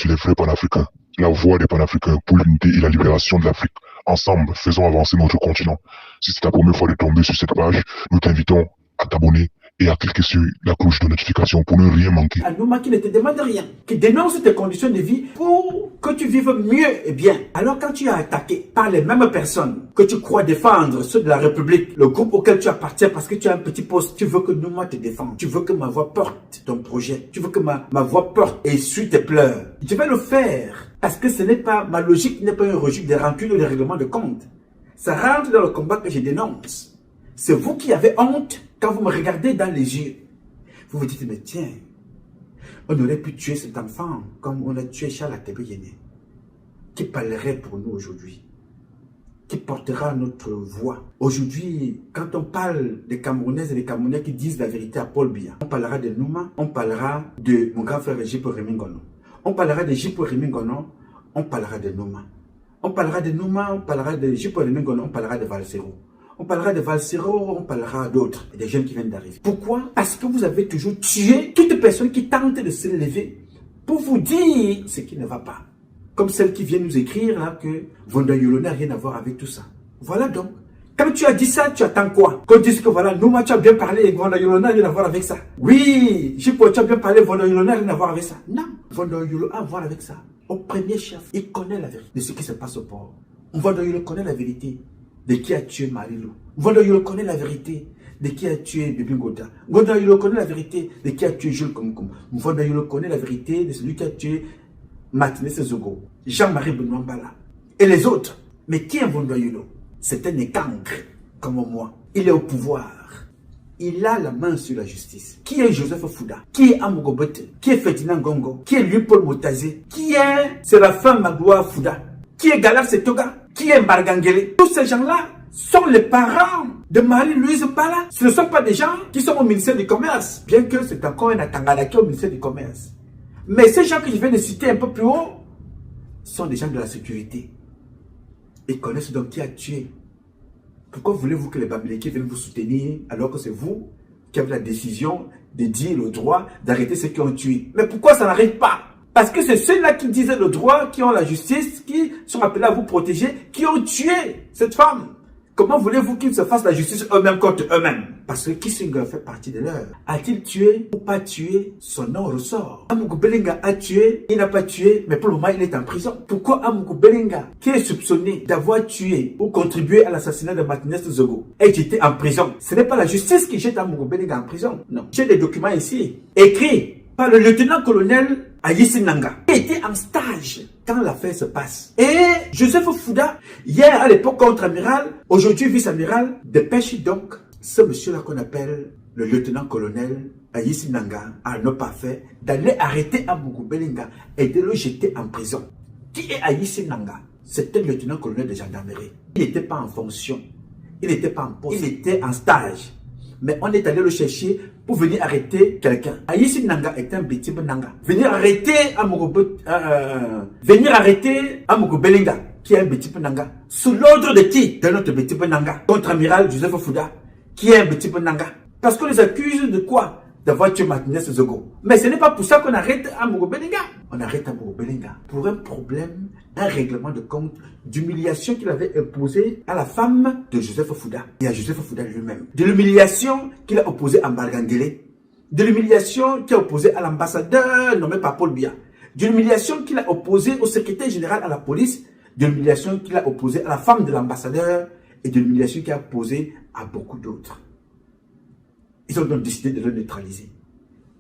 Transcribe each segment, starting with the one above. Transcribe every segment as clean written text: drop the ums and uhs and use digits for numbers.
voici les vrais panafricains, la voix des panafricains pour l'unité et la libération de l'Afrique. Ensemble, faisons avancer notre continent. Si c'est ta première fois de tomber sur cette page, nous t'invitons à t'abonner et à cliquer sur la cloche de notification pour ne rien manquer. Anouma qui ne te demande rien, qui dénonce tes conditions de vie pour que tu vives mieux et bien. Alors quand tu es attaqué par les mêmes personnes que tu crois défendre, ceux de la République, le groupe auquel tu appartiens parce que tu as un petit poste, tu veux que Nouma te défende, tu veux que ma voix porte ton projet, tu veux que ma voix porte et essuie tes pleurs. Je vais le faire parce que ce n'est pas, ma logique n'est pas une logique de rancune ou de règlement de compte. Ça rentre dans le combat que je dénonce. C'est vous qui avez honte quand vous me regardez dans les yeux. Vous vous dites, mais tiens, on aurait pu tuer cet enfant comme on a tué Charles Atebe Yene, qui parlerait pour nous aujourd'hui, qui portera notre voix. Aujourd'hui, quand on parle des Camerounaises et des Camerounais qui disent la vérité à Paul Biya, on parlera de Nouma, on parlera de mon grand frère Jipo Remingono. On parlera de Jipo Remingono, on parlera de Nouma. On parlera de Nouma, on parlera de Jipo Remingono, on parlera de Valsero. On parlera de Valsero, on parlera d'autres, des jeunes qui viennent d'arriver. Pourquoi? Parce que vous avez toujours tué toute personne qui tente de se lever pour vous dire ce qui ne va pas. Comme celle qui vient nous écrire là que Vondoyolo n'a rien à voir avec tout ça. Voilà donc. Quand tu as dit ça, tu attends quoi? Qu'on dise que voilà, Nouma, tu as bien parlé et Vondoyolo n'a rien à voir avec ça. Oui, Jipo, tu as bien parlé, Vondoyolo n'a rien à voir avec ça. Non, Vondoyolo a à voir avec ça. Au premier chef, il connaît la vérité de ce qui se passe au port. Vondoyolo connaît la vérité de qui a tué Marilou. Vondoyolo connaît la vérité de qui a tué Bibi Ngota. Vondoyolo connaît la vérité de qui a tué Jules Koumkoum. Vondoyolo connaît la vérité de celui qui a tué Martinez Zogo, Jean-Marie Benoît Mbala et les autres. Mais qui est Vondoyolo? C'est un écancre comme moi. Il est au pouvoir. Il a la main sur la justice. Qui est Joseph Fouda? Qui est Amogo Bote? Qui est Ferdinand Gongo? Qui est Louis-Paul Motazé? Qui est Séraphin Magloire Fouda? Qui est Galar Setoga? Qui est Mbargangele? Tous ces gens-là sont les parents de Marie-Louise Mbala. Ce ne sont pas des gens qui sont au ministère du Commerce, bien que c'est encore un Atangalaki au ministère du Commerce. Mais ces gens que je viens de citer un peu plus haut sont des gens de la sécurité. Ils connaissent donc qui a tué. Pourquoi voulez-vous que les Bamileke viennent vous soutenir alors que c'est vous qui avez la décision de dire le droit d'arrêter ceux qui ont tué? Mais pourquoi ça n'arrive pas? Parce que c'est ceux-là qui disaient le droit, qui ont la justice, qui sont appelés à vous protéger, qui ont tué cette femme. Comment voulez-vous qu'ils se fassent la justice eux-mêmes contre eux-mêmes? Parce que Kissinger fait partie de leur. A-t-il tué ou pas tué? Son nom ressort. Amougou Belenga a tué, il n'a pas tué, mais pour le moment il est en prison. Pourquoi Amougou Belenga, qui est soupçonné d'avoir tué ou contribué à l'assassinat de Martinez Zogo, est jeté en prison? Ce n'est pas la justice qui jette Amougou Belenga en prison. Non. J'ai des documents ici, écrits par le lieutenant-colonel Ayisi Nanga, qui était en stage quand l'affaire se passe. Et Joseph Fouda, hier à l'époque contre-amiral, aujourd'hui vice-amiral, dépêche donc ce monsieur-là qu'on appelle le lieutenant-colonel Ayisi Nanga, à ne pas faire, d'aller arrêter Amougou Belenga et de le jeter en prison. Qui est Ayisi Nanga? C'était le lieutenant-colonel de gendarmerie. Il n'était pas en fonction, il n'était pas en poste, il était en stage. Mais on est allé le chercher pour venir arrêter quelqu'un. Ayisi Nanga est un Bétib Nanga. Venir arrêter Amougou Belenga, qui est un Bétib Nanga. Sous l'ordre de qui? De notre Bétib Nanga. Contre-amiral Joseph Fouda, qui est un Bétib Nanga. Parce qu'on les accuse de quoi? D'avoir tué Martinez Zogo. Mais ce n'est pas pour ça qu'on arrête Amougou Belenga. On arrête Amougou Belenga pour un problème, un règlement de compte d'humiliation qu'il avait imposé à la femme de Joseph Fouda et à Joseph Fouda lui-même. De l'humiliation qu'il a opposée à Mbargangele. De l'humiliation qu'il a opposée à l'ambassadeur nommé par Paul Biya. De l'humiliation qu'il a opposée au secrétaire général à la police. De l'humiliation qu'il a opposée à la femme de l'ambassadeur. Et de l'humiliation qu'il a opposée à beaucoup d'autres. Ils ont donc décidé de le neutraliser.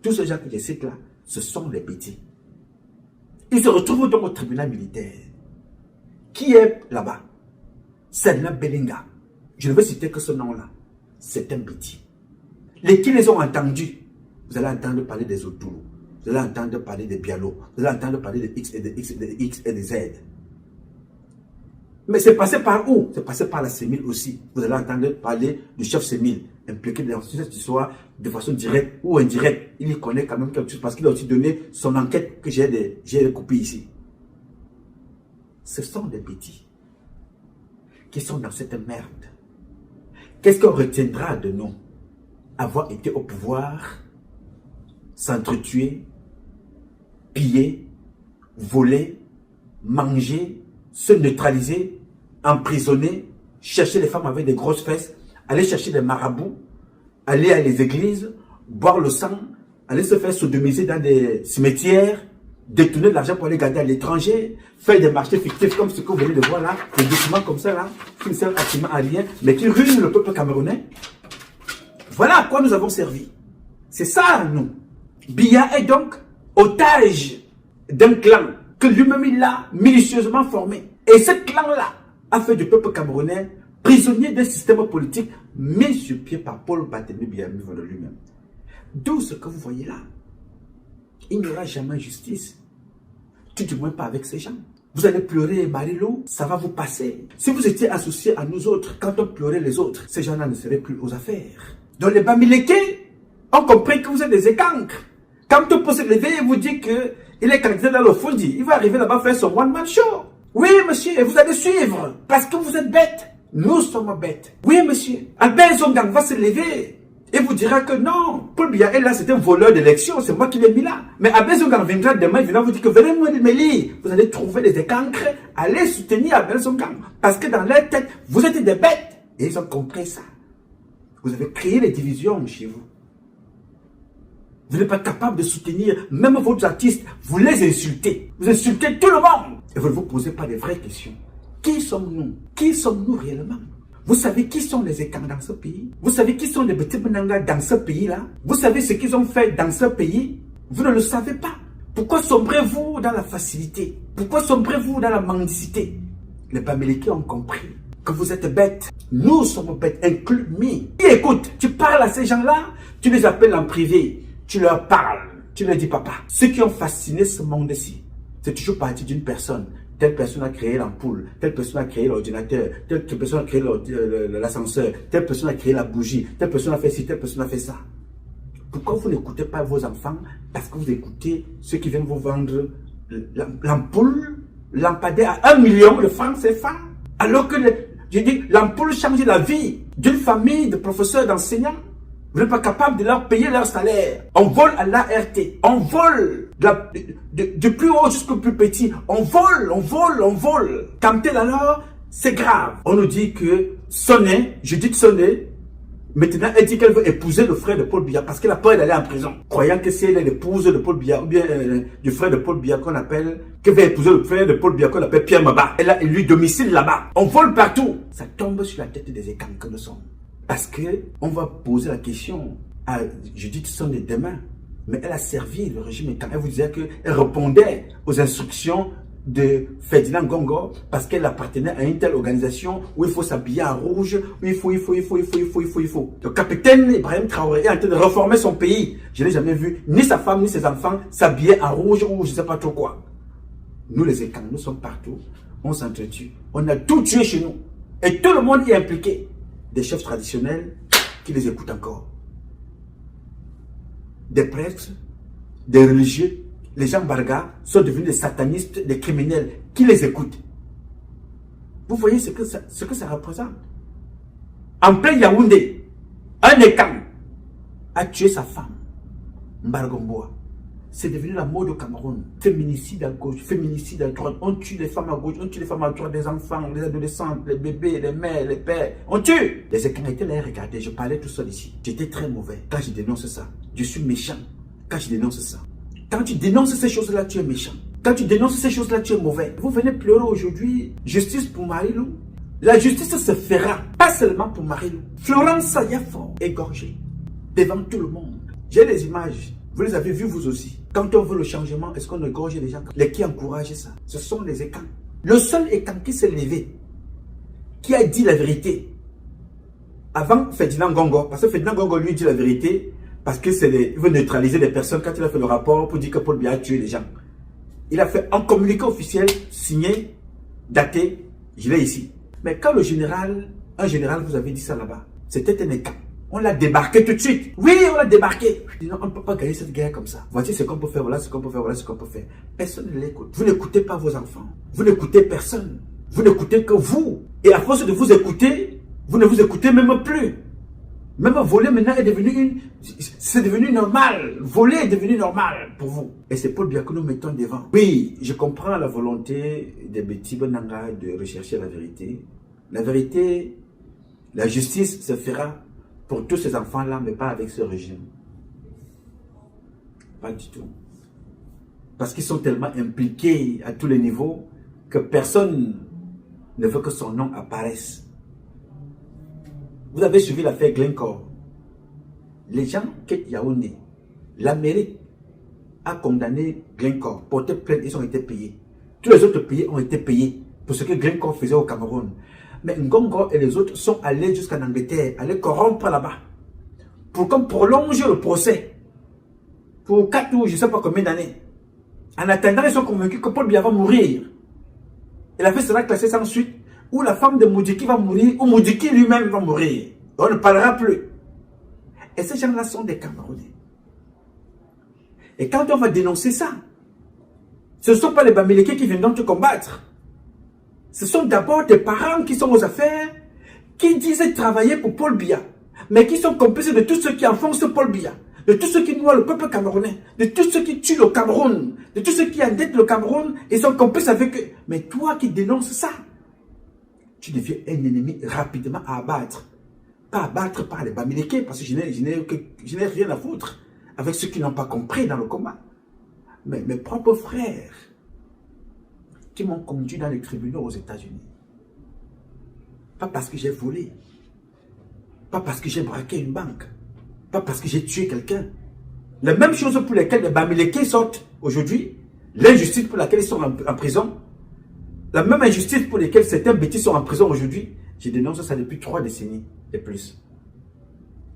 Tous ces gens que je cite là, ce sont les petits. Ils se retrouvent donc au tribunal militaire. Qui est là-bas? Selna Belenga. Je ne veux citer que ce nom-là. C'est un petit. Les qui les ont entendus? Vous allez entendre parler des Otulu. Vous allez entendre parler des Bialo. Vous allez entendre parler des X et des X et des X et des Z. Mais c'est passé par où? C'est passé par la CEMIL aussi. Vous allez entendre parler du chef CEMIL, impliqué dans cette histoire de façon directe ou indirecte. Il y connaît quand même quelque chose parce qu'il a aussi donné son enquête que j'ai coupée ici. Ce sont des petits qui sont dans cette merde. Qu'est-ce qu'on retiendra de nous? Avoir été au pouvoir, s'entretuer, piller, voler, manger, se neutraliser, emprisonner, chercher les femmes avec des grosses fesses, aller chercher des marabouts, aller à les églises, boire le sang, aller se faire sodomiser dans des cimetières, détourner de l'argent pour aller garder à l'étranger, faire des marchés fictifs comme ce que vous venez de voir là, des documents comme ça là, qui ne servent absolument à rien, mais qui ruinent le peuple camerounais. Voilà à quoi nous avons servi. C'est ça, nous. Biya est donc otage d'un clan que lui-même il a minutieusement formé. Et ce clan-là a fait du peuple camerounais prisonnier d'un système politique mis sur pied par Paul Barthélémy Biya de lui-même. D'où ce que vous voyez là. Il n'y aura jamais justice. Tout du moins pas avec ces gens. Vous allez pleurer Marie-Lou, ça va vous passer. Si vous étiez associés à nous autres, quand on pleurait les autres, ces gens-là ne seraient plus aux affaires. Donc les Bamileke ont compris que vous êtes des écancres. Quand on peut se lever et vous dire qu'il est candidat dans le Fondi, il va arriver là-bas faire son one-man show. Oui, monsieur, et vous allez suivre, parce que vous êtes bêtes. Nous sommes bêtes. Oui, monsieur. Albert Zongang va se lever et vous dira que non, Paul Biya est là, c'est un voleur d'élection, c'est moi qui l'ai mis là. Mais Albert Zongang viendra demain, il viendra vous dire que venez moi de Méli, vous allez trouver des écancres, allez soutenir Albert Zongang. Parce que dans leur tête, vous êtes des bêtes. Et ils ont compris ça. Vous avez créé les divisions chez vous. Vous n'êtes pas capable de soutenir même vos artistes. Vous les insultez. Vous insultez tout le monde. Et vous ne vous posez pas de vraies questions. Qui sommes-nous? Qui sommes-nous réellement? Vous savez qui sont les Ekans dans ce pays? Vous savez qui sont les petits Benanga dans ce pays-là? Vous savez ce qu'ils ont fait dans ce pays? Vous ne le savez pas. Pourquoi sombrez-vous dans la facilité? Pourquoi sombrez-vous dans la mendicité? Les Bamileke ont compris que vous êtes bêtes. Nous sommes bêtes, inclus mi. Écoute, tu parles à ces gens-là, tu les appelles en privé, tu leur parles, tu leur dis papa. Ceux qui ont fasciné ce monde-ci, c'est toujours parti d'une personne. Telle personne a créé l'ampoule, telle personne a créé l'ordinateur, telle personne a créé l'ascenseur, telle personne a créé la bougie, telle personne a fait ci, telle personne a fait ça. Pourquoi vous n'écoutez pas vos enfants? Parce que vous écoutez ceux qui viennent vous vendre l'ampoule, lampadaire à 1 million de francs CFA. Alors que je dis, l'ampoule change la vie d'une famille de professeurs, d'enseignants. Vous n'êtes pas capable de leur payer leur salaire. On vole à l'ART. On vole du plus haut jusqu'au plus petit. On vole, on vole, on vole. Quand tel alors, c'est grave. On nous dit que Soné, Judith Soné, maintenant elle dit qu'elle veut épouser le frère de Paul Biya parce qu'elle a peur d'aller en prison. Croyant que c'est l'épouse de Paul Biya ou bien du frère de Paul Biya qu'on appelle, que va épouser le frère de Paul Biya qu'on appelle Pierre Maba. Elle a élu domicile là-bas. On vole partout. Ça tombe sur la tête des écans que nous sommes. Parce que on va poser la question à Judith Soné demain. Mais elle a servi le régime étant. Elle vous disait qu'elle répondait aux instructions de Ferdinand Gongo parce qu'elle appartenait à une telle organisation où il faut s'habiller en rouge, où il faut. Le capitaine Ibrahim Traoré est en train de reformer son pays. Je n'ai jamais vu ni sa femme ni ses enfants s'habiller en rouge ou je ne sais pas trop quoi. Nous les écans, nous sommes partout. On s'entretue. On a tout tué chez nous. Et tout le monde est impliqué. Des chefs traditionnels qui les écoutent encore. Des prêtres, des religieux, les gens bargas sont devenus des satanistes, des criminels qui les écoutent. Vous voyez ce que ça représente. En plein Yaoundé, un écam a tué sa femme, Mbargomboa. C'est devenu la mode au Cameroun. Féminicide à gauche, féminicide à droite. On tue les femmes à gauche, on tue les femmes à droite, les enfants, les adolescentes, les bébés, les mères, les pères. On tue. Les écans étaient là, regardez, je parlais tout seul ici. J'étais très mauvais quand je dénonce ça. Je suis méchant quand je dénonce ça. Quand tu dénonces ces choses-là, tu es méchant. Quand tu dénonces ces choses-là, tu es mauvais. Vous venez pleurer aujourd'hui, justice pour Marie-Lou. La justice se fera, pas seulement pour Marie-Lou. Florence Sayafo, égorgée, devant tout le monde. J'ai des images. Vous les avez vues vous aussi. Quand on veut le changement, est-ce qu'on égorge les gens? Les qui encouragent ça? Ce sont les écans. Le seul écan qui s'est levé, qui a dit la vérité, avant Ferdinand Gongo, parce que Ferdinand Gongo lui dit la vérité, parce que il veut neutraliser les personnes quand il a fait le rapport pour dire que Paul Biya a tué les gens. Il a fait un communiqué officiel, signé, daté, je l'ai ici. Mais quand un général vous avait dit ça là-bas, c'était un écan. On l'a débarqué tout de suite. Oui, on l'a débarqué. Je dis non, on ne peut pas gagner cette guerre comme ça. Voici ce qu'on peut faire, voilà ce qu'on peut faire, voilà ce qu'on peut faire. Personne ne l'écoute. Vous n'écoutez pas vos enfants. Vous n'écoutez personne. Vous n'écoutez que vous. Et à force de vous écouter, vous ne vous écoutez même plus. Même voler maintenant est devenu c'est devenu normal. Voler est devenu normal pour vous. Et c'est Paul Biya que nous mettons devant. Oui, je comprends la volonté des Betty Benanga de rechercher la vérité. La vérité, la justice se fera pour tous ces enfants-là, mais pas avec ce régime. Pas du tout. Parce qu'ils sont tellement impliqués à tous les niveaux que personne ne veut que son nom apparaisse. Vous avez suivi l'affaire Glencore. Les gens quittent Yaoundé. L'Amérique a condamné Glencore, porté plainte, ils ont été payés. Tous les autres pays ont été payés pour ce que Glencore faisait au Cameroun. Mais Ngongo et les autres sont allés jusqu'en Angleterre, aller corrompre là-bas. Pour qu'on prolonge le procès. Pour 4 ou je ne sais pas combien d'années. En attendant, ils sont convaincus que Paul Biya va mourir. Et la fête sera classée sans suite. Ou la femme de Moudiki va mourir, ou Moudiki lui-même va mourir. On ne parlera plus. Et ces gens-là sont des Camerounais. Et quand on va dénoncer ça, ce ne sont pas les Bamileke qui viendront te combattre. Ce sont d'abord des parents qui sont aux affaires, qui disent travailler pour Paul Biya, mais qui sont complices de tous ceux qui enfoncent Paul Biya, de tous ceux qui noient le peuple camerounais, de tous ceux qui tuent le Cameroun, de tous ceux qui endettent le Cameroun, ils sont complices avec eux. Mais toi qui dénonces ça, tu deviens un ennemi rapidement à abattre. Pas abattre par les Bamileke, parce que je n'ai rien à foutre avec ceux qui n'ont pas compris dans le combat. Mais mes propres frères qui m'ont conduit dans les tribunaux aux États-Unis. Pas parce que j'ai volé. Pas parce que j'ai braqué une banque. Pas parce que j'ai tué quelqu'un. La même chose pour lesquelles les Bamileke sortent aujourd'hui. L'injustice pour laquelle ils sont en prison. La même injustice pour laquelle certains bêtises sont en prison aujourd'hui. Je dénonce ça depuis 3 décennies et plus.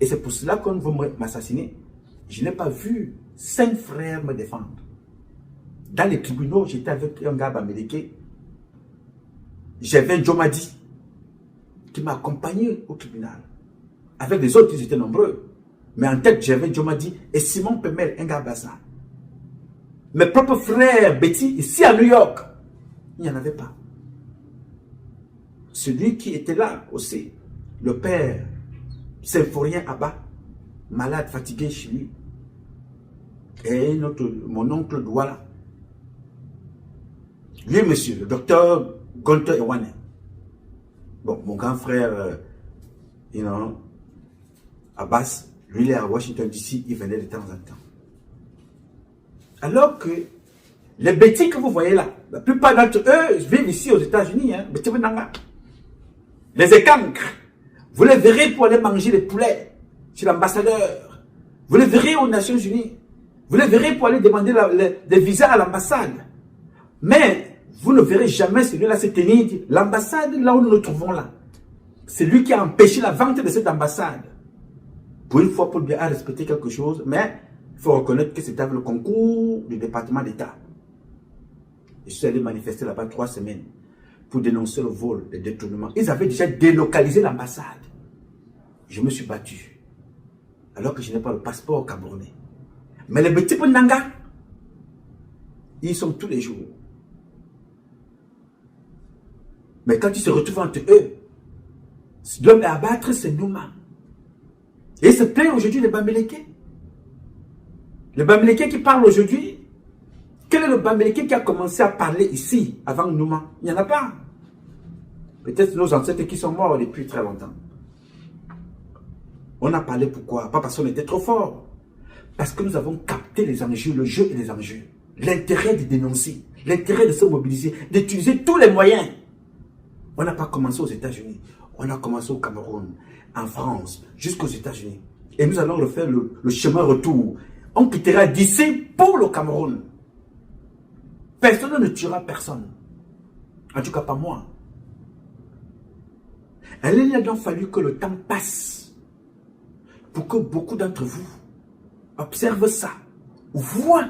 Et c'est pour cela qu'on veut m'assassiner. Je n'ai pas vu 5 frères me défendre. Dans les tribunaux, j'étais avec un gars Bamileke. J'avais un Jomadi qui m'a accompagné au tribunal. Avec les autres, ils étaient nombreux. Mais en tête, j'avais Jomadi et Simon Pemel, un gars Bassa. Mes propres frères Betty, ici à New York, il n'y en avait pas. Celui qui était là aussi, le père Symphorien Abba, malade, fatigué chez lui. Et mon oncle Douala. Lui, monsieur, le docteur Gonto Ewane. Bon, mon grand frère, Abbas, lui, il est à Washington DC, il venait de temps en temps. Alors que les bêtises que vous voyez là, la plupart d'entre eux vivent ici aux États-Unis, les écancres, vous les verrez pour aller manger les poulets chez l'ambassadeur. Vous les verrez aux Nations Unies. Vous les verrez pour aller demander des visas à l'ambassade. Mais vous ne verrez jamais celui-là se tenir l'ambassade là où nous nous trouvons là. C'est lui qui a empêché la vente de cette ambassade. Pour une fois, Paul Biya a respecté quelque chose, mais il faut reconnaître que c'était avec le concours du département d'État. Je suis allé manifester là-bas 3 semaines pour dénoncer le vol, le détournement. Ils avaient déjà délocalisé l'ambassade. Je me suis battu. Alors que je n'ai pas le passeport camerounais. Mais les petits Nanga, ils sont tous les jours. Mais quand ils se retrouvent entre eux, l'homme à abattre, c'est Nouma. Et il se plaint aujourd'hui des Bamileke. Les Bamileke qui parlent aujourd'hui, quel est le Bamileke qui a commencé à parler ici avant Nouma? Il n'y en a pas. Peut-être nos ancêtres qui sont morts depuis très longtemps. On a parlé pourquoi? Pas parce qu'on était trop fort. Parce que nous avons capté les enjeux, le jeu et les enjeux. L'intérêt de dénoncer, l'intérêt de se mobiliser, d'utiliser tous les moyens. On n'a pas commencé aux États-Unis. On a commencé au Cameroun, en France, jusqu'aux États-Unis. Et nous allons refaire le chemin retour. On quittera d'ici pour le Cameroun. Personne ne tuera personne. En tout cas, pas moi. Il a donc fallu que le temps passe pour que beaucoup d'entre vous observent ça, voient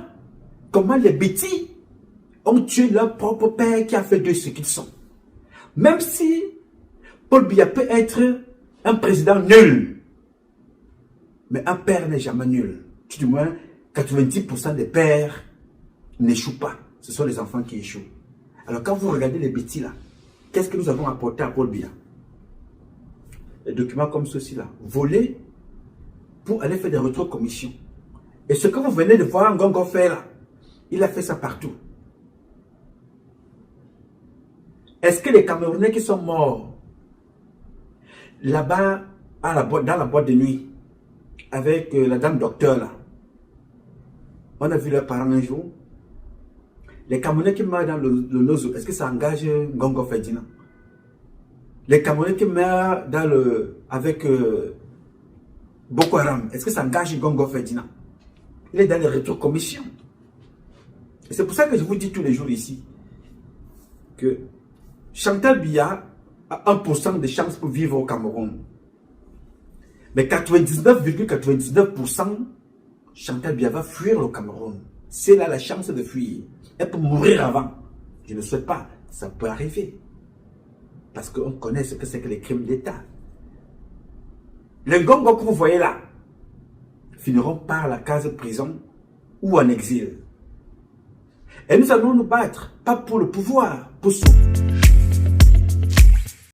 comment les bêtis ont tué leur propre père qui a fait de ce qu'ils sont. Même si Paul Biya peut être un président nul, mais un père n'est jamais nul. Du moins, 90% des pères n'échouent pas. Ce sont les enfants qui échouent. Alors quand vous regardez les bêtis là, qu'est-ce que nous avons apporté à Paul Biya? Des documents comme ceux-ci là, volés pour aller faire des rétrocommissions. Et ce que vous venez de voir Ngongo faire là, il a fait ça partout. Est-ce que les Camerounais qui sont morts là-bas dans la boîte de nuit avec la dame docteur là, on a vu leurs parents un jour? Les Camerounais qui meurent dans le Nozo, est-ce que ça engage Ngongo Ferdinand? Les Camerounais qui meurent avec Boko Haram, est-ce que ça engage Ngongo Ferdinand? Il est dans les rétrocommissions. Et c'est pour ça que je vous dis tous les jours ici que Chantal Biya a 1% de chance pour vivre au Cameroun. Mais 99,99%, Chantal Biya va fuir le Cameroun. C'est là la chance de fuir. Elle peut mourir avant. Je ne souhaite pas. Ça peut arriver. Parce qu'on connaît ce que c'est que les crimes d'État. Les Ngongo que vous voyez là finiront par la case prison ou en exil. Et nous allons nous battre, pas pour le pouvoir, pour